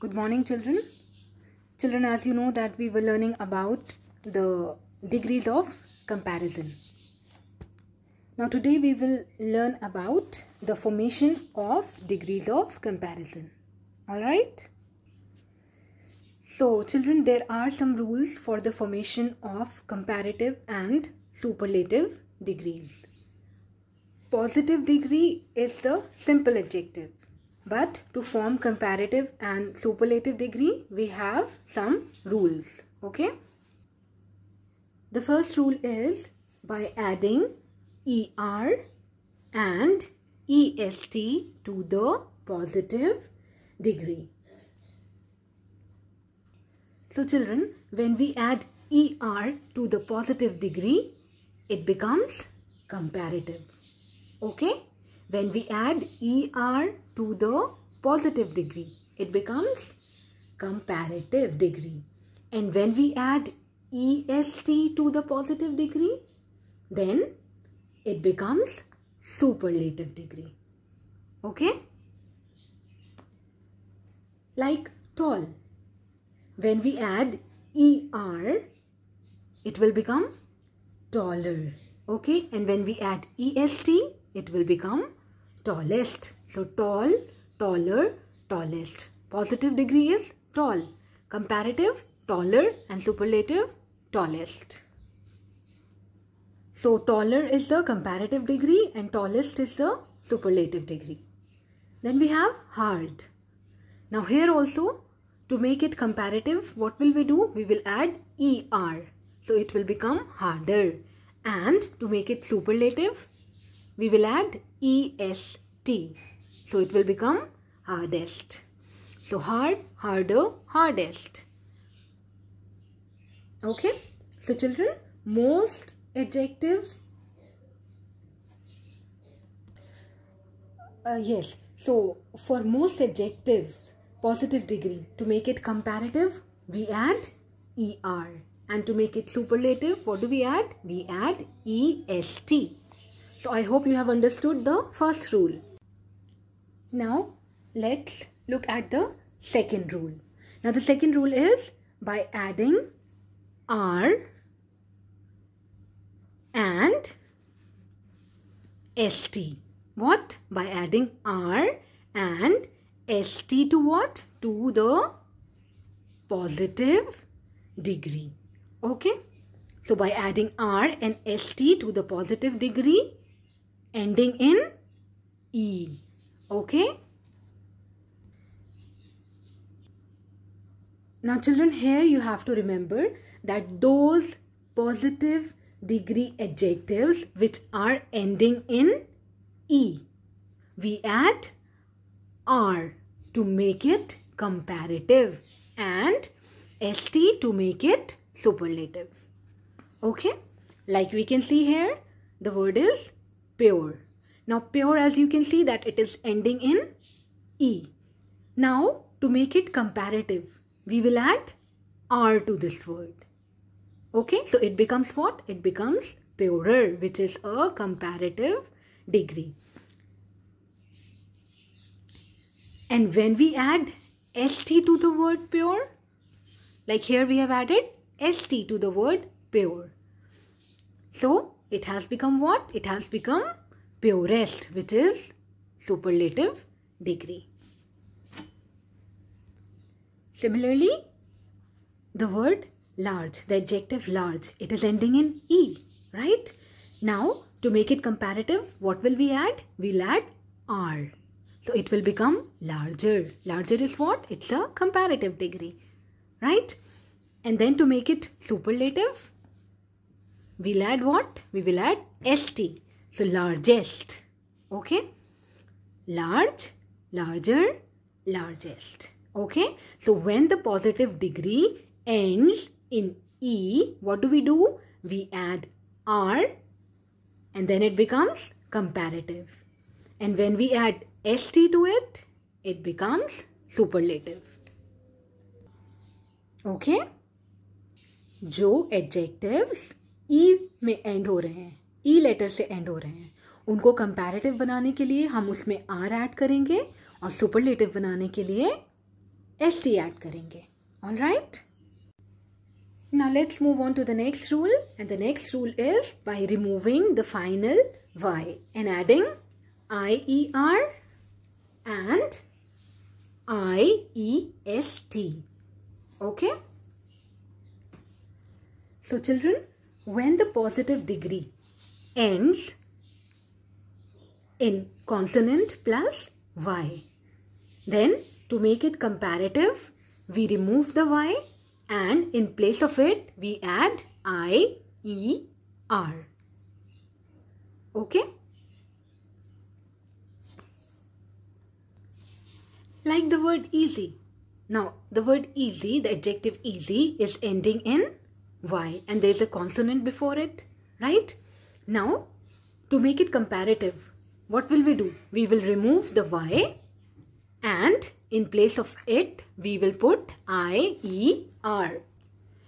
Good morning, children. Children, as you know that we were learning about the degrees of comparison. Now today we will learn about the formation of degrees of comparison. Alright? So children, there are some rules for the formation of comparative and superlative degrees. Positive degree is the simple adjective. But to form comparative and superlative degree, we have some rules. Okay? The first rule is by adding ER and EST to the positive degree. So children, when we add ER to the positive degree, it becomes comparative. Okay? When we add ER to the positive degree, it becomes comparative degree. And when we add EST to the positive degree, then it becomes superlative degree. Okay? Like tall. When we add ER, it will become taller. Okay? And when we add EST, it will become tallest. So tall, taller, tallest. Positive degree is tall. Comparative, taller, and superlative, tallest. So taller is the comparative degree and tallest is the superlative degree. Then we have hard. Now here also, to make it comparative, what will we do? We will add ER. So it will become harder. And to make it superlative, we will add EST. So it will become hardest. So hard, harder, hardest. Okay. So children, most adjectives. Yes. So for most adjectives, positive degree, to make it comparative, we add ER. And to make it superlative, what do we add? We add EST. So I hope you have understood the first rule. Now let's look at the second rule. Now the second rule is by adding R and ST. What? By adding R and ST to what? To the positive degree. Okay. So by adding R and ST to the positive degree ending in E. Okay. Now children, here you have to remember that those positive degree adjectives which are ending in E, we add R to make it comparative and ST to make it superlative. Okay. Like we can see here, the word is pure. Now pure, as you can see that it is ending in E. Now to make it comparative, we will add R to this word. Okay, so it becomes what? It becomes purer, which is a comparative degree. And when we add ST to the word pure, like here we have added ST to the word pure. So it has become what? It has become purest, which is superlative degree. Similarly, the word large, the adjective large, it is ending in E, right? Now, to make it comparative, what will we add? We'll add R. So it will become larger. Larger is what? It's a comparative degree, right? And then to make it superlative, we'll add what? We will add ST. So largest. Okay? Large, larger, largest. Okay? So when the positive degree ends in E, what do? We add R and then it becomes comparative. And when we add ST to it, it becomes superlative. Okay? जो adjectives E में end हो रहे हैं, E letter से end हो रहे हैं, उनको comparative बनाने के लिए हम उसमें R ऐड करेंगे और superlative बनाने के लिए st add करेंगे. All right? Now let's move on to the next rule, and the next rule is by removing the final y and adding IER and IEST. Okay? So children, when the positive degree ends in consonant plus y, then to make it comparative, we remove the y and in place of it, we add IER. Okay? Like the word easy. Now, the word easy, the adjective easy is ending in y and there is a consonant before it, right? Now, to make it comparative, what will we do? We will remove the y and in place of it, we will put IER.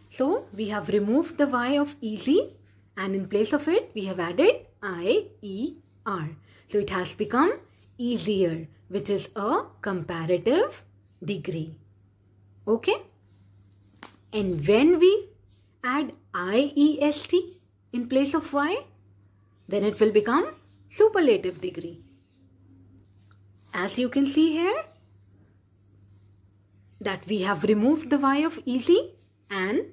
So, we have removed the y of easy and in place of it, we have added IER. So, it has become easier, which is a comparative degree. Okay? And when we add IEST in place of y, then it will become superlative degree. As you can see here, that we have removed the y of easy and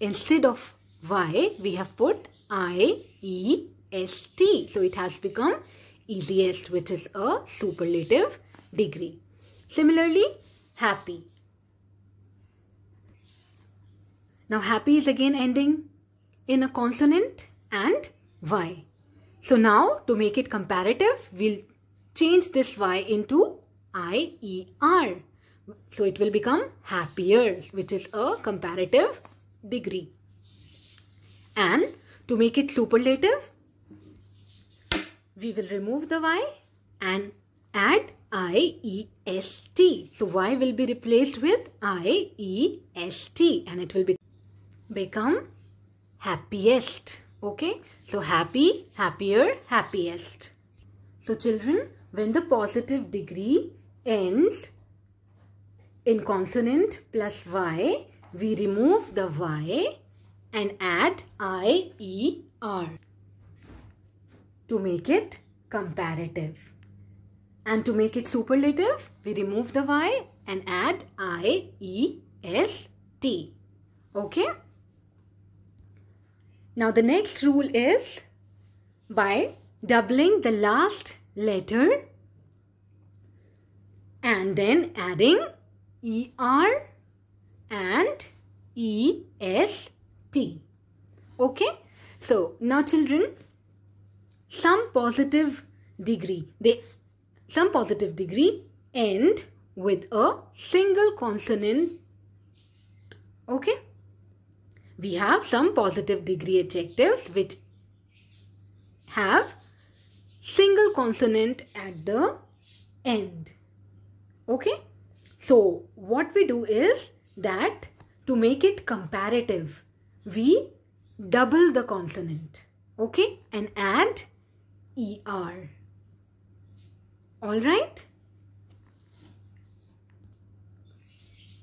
instead of y, we have put IEST. So it has become easiest, which is a superlative degree. Similarly, happy. Now happy is again ending in a consonant and y. So now to make it comparative, we'll change this y into IER. So it will become happier, which is a comparative degree. And to make it superlative, we will remove the y and add IEST. So y will be replaced with IEST and it will become happiest. Okay, so happy, happier, happiest. So children, when the positive degree ends in consonant plus y, we remove the y and add IER to make it comparative. And to make it superlative, we remove the y and add IEST. Okay? Now the next rule is by doubling the last letter and then adding ER and EST. Okay? So now children, some positive degree end with a single consonant. Okay? We have some positive degree adjectives which have single consonant at the end. Okay? So what we do is that to make it comparative, we double the consonant. Okay? And add ER. Alright?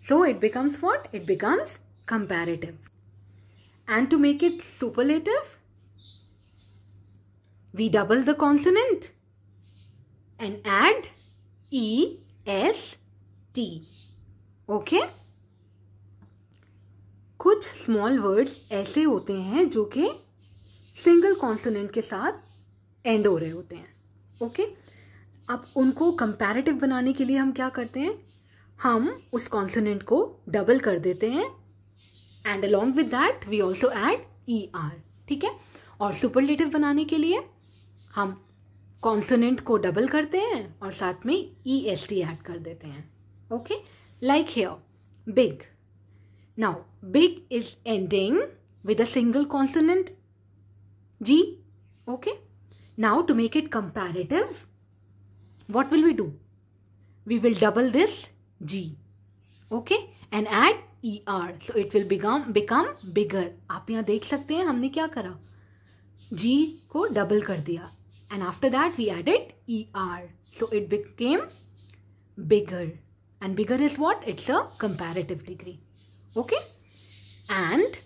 So it becomes what? It becomes comparative. And to make it superlative, we double the consonant and add EST. Okay? कुछ small words ऐसे होते हैं जो कि single consonant के साथ end हो रहे होते हैं. Okay? अब उनको comparative बनाने के लिए हम क्या करते हैं? हम उस consonant को double कर देते हैं. And along with that, we also add ER. ठीक है? और superlative बनाने के लिए हम consonant को double करते हैं और साथ में EST add कर देते हैं. Okay? Like here, big. Now, big is ending with a single consonant G. Okay? Now, to make it comparative, what will we do? We will double this G. Okay? And add ER. So it will become bigger. आप यहाँ देख सकते हैं हमने क्या करा? G को double कर दिया. And after that we added ER. So it became bigger. And bigger is what? It's a comparative degree. Okay? And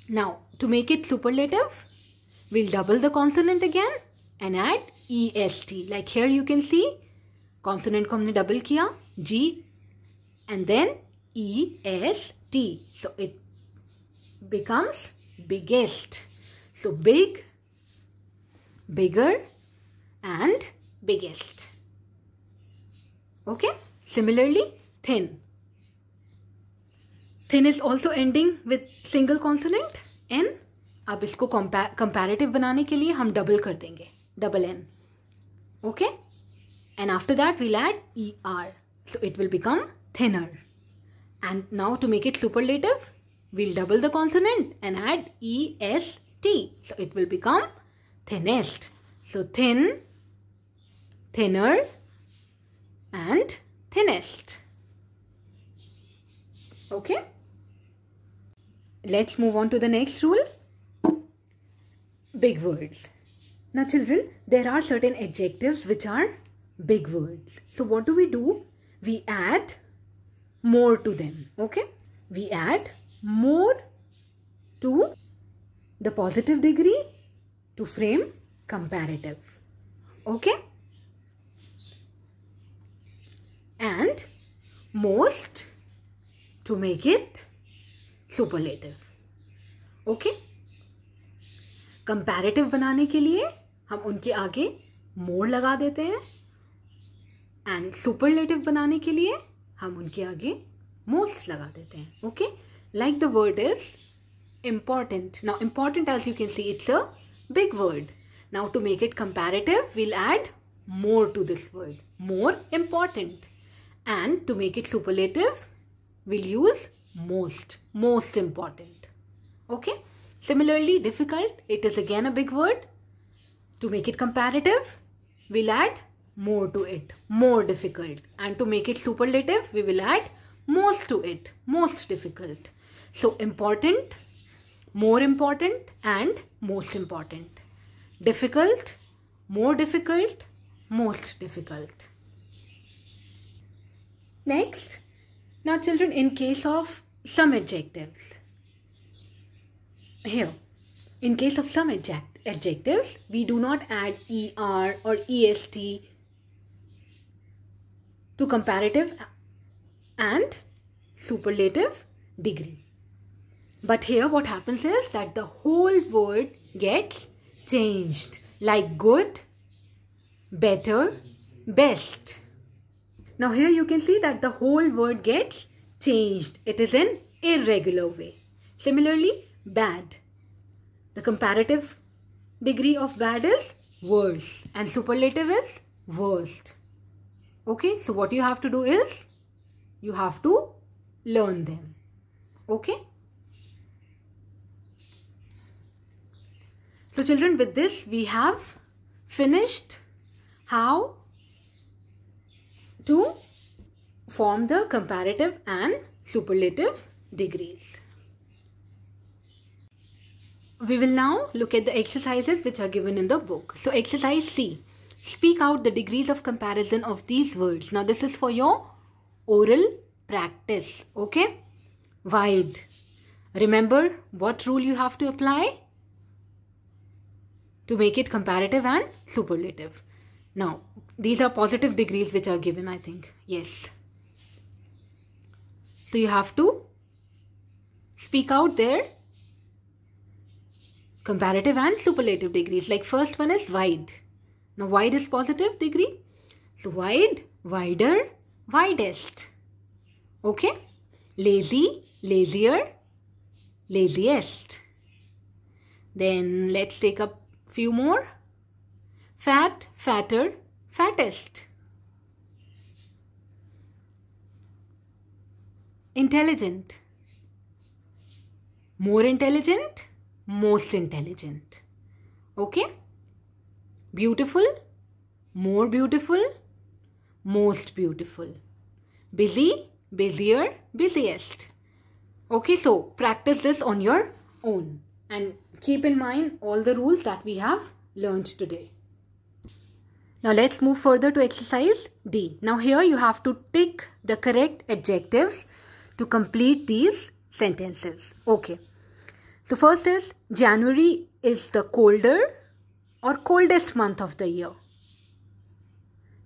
now to make it superlative, we'll double the consonant again and add est. Like here you can see consonant को हमने double किया G and then est. So it becomes biggest. So big, bigger and biggest. Okay? Similarly, thin. Thin is also ending with single consonant N. अब इसको comparative बनाने के लिए हम double कर देंगे. Double N. Okay? And after that we'll add ER. So it will become thinner. And now to make it superlative, we'll double the consonant and add EST. So it will become thinnest. So thin, thinner and thinnest. Okay? Let's move on to the next rule. Big words. Now children, there are certain adjectives which are big words. So what do? We add more to them. Okay? We add more to the positive degree to frame comparative. Okay? And most to make it superlative. Okay? Comparative बनाने के लिए हम उनके आगे more लगा देते हैं and superlative बनाने के लिए हम उनके आगे most लगा देते हैं. Okay? Like the word is important. Now important, as you can see, it's a big word. Now to make it comparative, we'll add more to this word. More important. And to make it superlative, we'll use most. Most important. Okay? Similarly, difficult, it is again a big word. To make it comparative, we'll add more to it. More difficult. And to make it superlative, we will add most to it. Most difficult. So important, more important and most important. Difficult, more difficult, most difficult. Next, now children, in case of some adjectives, here, in case of some adjectives, we do not add ER or EST to comparative and superlative degree. But here what happens is that the whole word gets changed, like good, better, best. Now here you can see that the whole word gets changed. It is in irregular way. Similarly, bad. The comparative degree of bad is worse and superlative is worst. Okay, so what you have to do is you have to learn them. Okay. So children, with this we have finished how to form the comparative and superlative degrees. We will now look at the exercises which are given in the book. So exercise C. Speak out the degrees of comparison of these words. Now this is for your oral practice. Okay. Wide. Remember what rule you have to apply to make it comparative and superlative. Now these are positive degrees which are given, I think. Yes. So you have to speak out their comparative and superlative degrees. Like first one is wide. Now wide is positive degree. So wide, wider, widest. Okay. Lazy, lazier, laziest. Then let's take up few more. Fat, fatter, fattest. Intelligent. More intelligent, most intelligent. Okay. Beautiful, more beautiful, most beautiful. Busy, busier, busiest. Okay, so practice this on your own and keep in mind all the rules that we have learned today. Now let's move further to exercise D. Now here you have to tick the correct adjectives to complete these sentences. Okay. So first is January is the colder or coldest month of the year.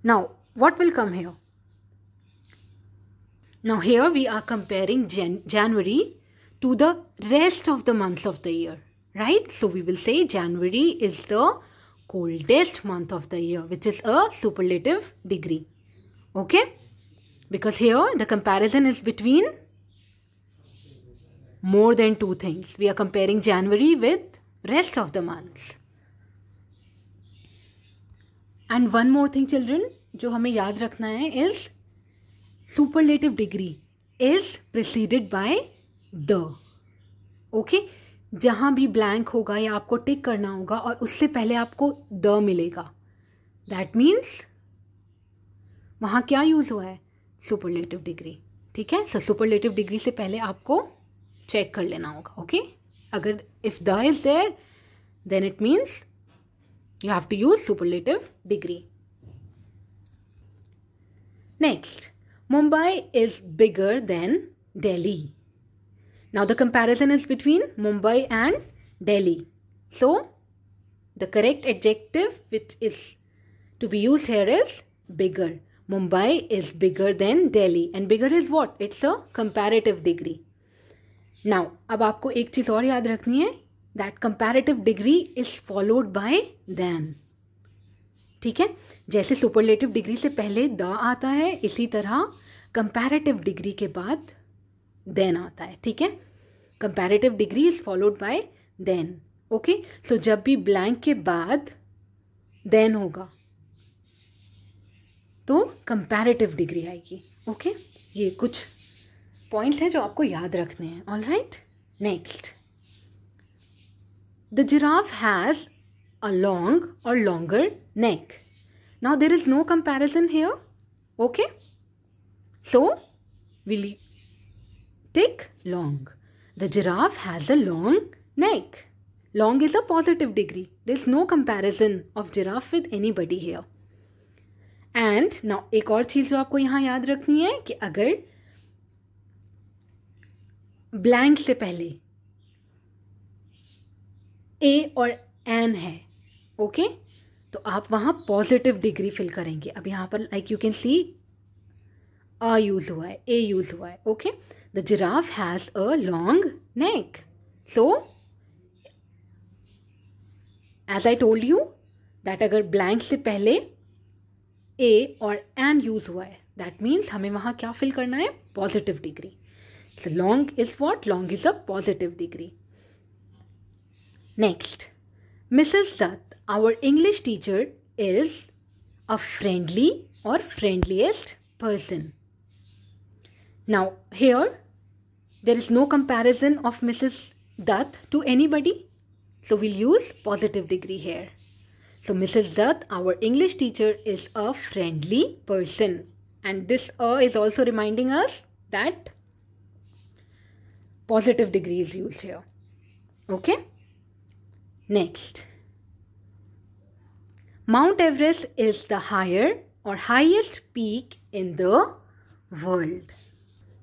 Now what will come here? Now here we are comparing January to the rest of the months of the year, right? So we will say January is the coldest month of the year, which is a superlative degree. Okay? Because here the comparison is between more than two things. We are comparing January with rest of the months. And one more thing children, जो हमें याद रखना है is superlative degree is preceded by the. Okay? जहाँ भी blank होगा या आपको टिक करना होगा और उससे पहले आपको the मिलेगा. That means वहाँ क्या यूज हुआ है? Superlative degree. ठीक है? So superlative degree से पहले आपको चेक कर लेना होगा. Okay? अगर if the is there, then it means you have to use superlative degree. Next, Mumbai is bigger than Delhi. Now the comparison is between Mumbai and Delhi. So the correct adjective which is to be used here is bigger. Mumbai is bigger than Delhi. And bigger is what? It's a comparative degree. Now, अब आपको एक चीज़ और याद रखनी है. That comparative degree is followed by than. ठीक है? जैसे superlative degree से पहले the आता है, इसी तरह comparative degree के बाद then आता है. ठीक है? Comparative degree is followed by then. Okay? So जब भी blank के बाद then होगा तो comparative degree आएगी. Okay? ये कुछ points हैं जो आपको याद रखने हैं. All right? Next. The giraffe has a long or longer neck. Now there is no comparison here. Okay? So we'll tick long. The giraffe has a long neck. Long is a positive degree. There is no comparison of giraffe with anybody here. And now एक और चीज़ जो आपको यहाँ याद रखनी है कि अगर blank से पहले ए और एन है, ओके, तो आप वहाँ पॉजिटिव डिग्री फिल करेंगे. अब यहाँ पर like you can see a use हुआ है, ए यूज हुआ है. Okay, the giraffe has a long neck. So as I told you that अगर ब्लैंक से पहले ए और एन यूज हुआ है, दैट मीन्स हमें वहाँ क्या फिल करना है? Positive degree. So long is what? Long is a positive degree. Next, Mrs. Dutt, our English teacher, is a friendly or friendliest person. Now, here, there is no comparison of Mrs. Dutt to anybody. So, we'll use positive degree here. So, Mrs. Dutt, our English teacher, is a friendly person. And this is also reminding us that positive degree is used here. Okay? Next, Mount Everest is the higher or highest peak in the world.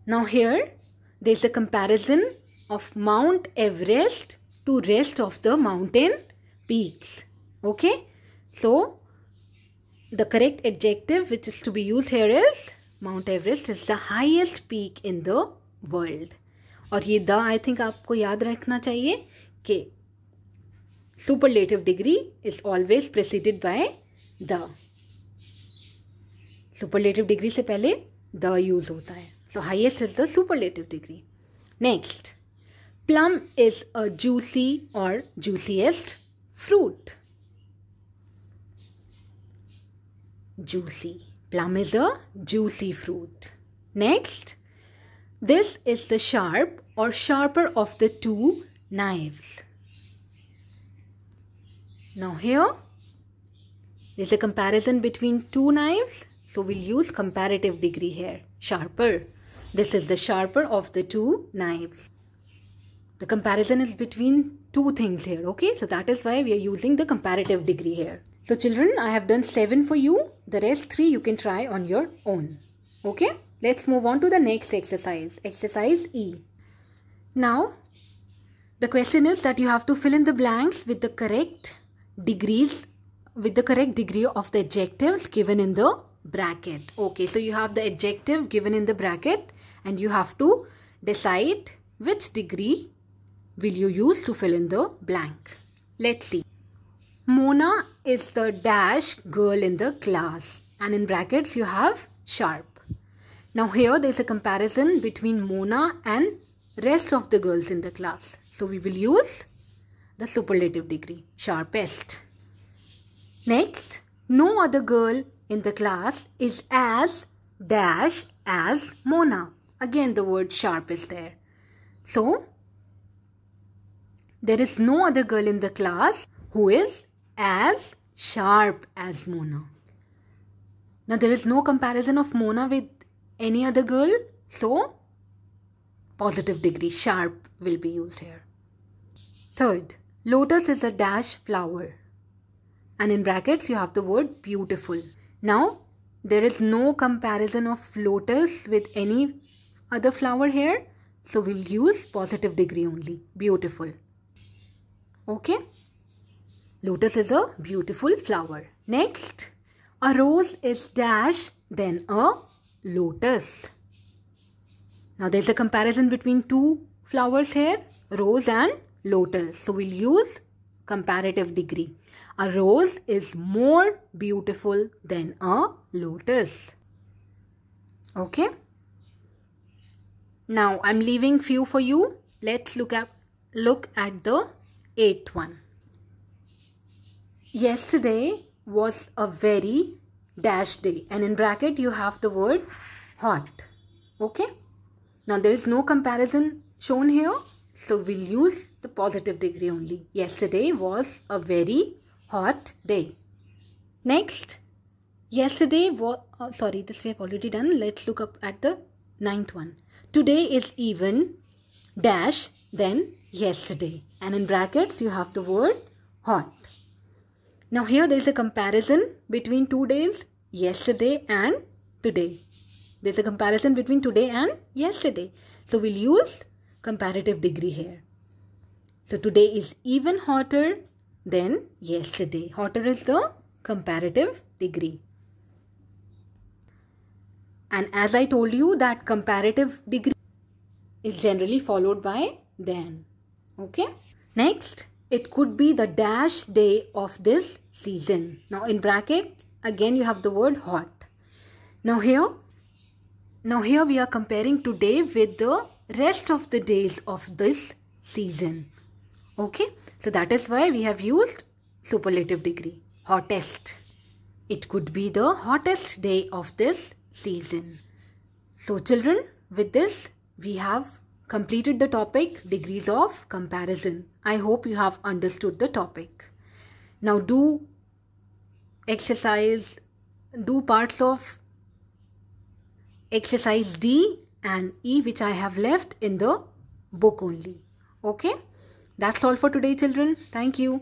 Now here there is a comparison of Mount Everest to rest of the mountain peaks. Okay, so the correct adjective which is to be used here is Mount Everest is the highest peak in the world. और ये the I think आपको याद रखना चाहिए कि superlative degree is always preceded by the. Superlative degree से पहले the use होता है. So highest is the superlative degree. Next, plum is a juicy or juiciest fruit. Juicy. Plum is a juicy fruit. Next, this is the sharp or sharper of the two knives. Now here, there is a comparison between two knives. So we'll use comparative degree here. Sharper. This is the sharper of the two knives. The comparison is between two things here. Okay. So that is why we are using the comparative degree here. So children, I have done 7 for you. The rest 3 you can try on your own. Okay, let's move on to the next exercise. Exercise E. Now, the question is that you have to fill in the blanks with the correct degrees, with the correct degree of the adjectives given in the bracket. Okay, so you have the adjective given in the bracket and you have to decide which degree will you use to fill in the blank. Let's see. Mona is the dash girl in the class, and in brackets you have sharp. Now here there is a comparison between Mona and rest of the girls in the class. So we will use the superlative degree, sharpest. Next, no other girl in the class is as dash as Mona. Again the word sharp is there. So there is no other girl in the class who is as sharp as Mona. Now there is no comparison of Mona with any other girl, so positive degree, sharp, will be used here. Third, lotus is a dash flower, and in brackets you have the word beautiful. Now there is no comparison of lotus with any other flower here, so we'll use positive degree only, beautiful. Okay, lotus is a beautiful flower. Next, a rose is dash then a lotus. Now there's a comparison between two flowers here, rose and lotus. So we'll use comparative degree. A rose is more beautiful than a lotus. Okay. Now I'm leaving few for you. Let's look at the 8th one. Yesterday was a very dash day, and in bracket you have the word hot. Okay. Now there is no comparison shown here, so we'll use the positive degree only. Yesterday was a very hot day. Next, yesterday was, this we have already done. Let's look up at the 9th one. Today is even dash then yesterday, and in brackets you have the word hot. Now here there is a comparison between 2 days, yesterday and today. There is a comparison between today and yesterday. So we'll use comparative degree here. So today is even hotter than yesterday. Hotter is the comparative degree. And as I told you that comparative degree is generally followed by than. Okay. Next, it could be the dash day of this season. Now in bracket, again you have the word hot. Now here we are comparing today with the rest of the days of this season. Okay. So that is why we have used superlative degree, hottest. It could be the hottest day of this season. So children, with this we have completed the topic degrees of comparison. I hope you have understood the topic. Now do parts of exercise D and E which I have left in the book only. Okay, that's all for today children. Thank you.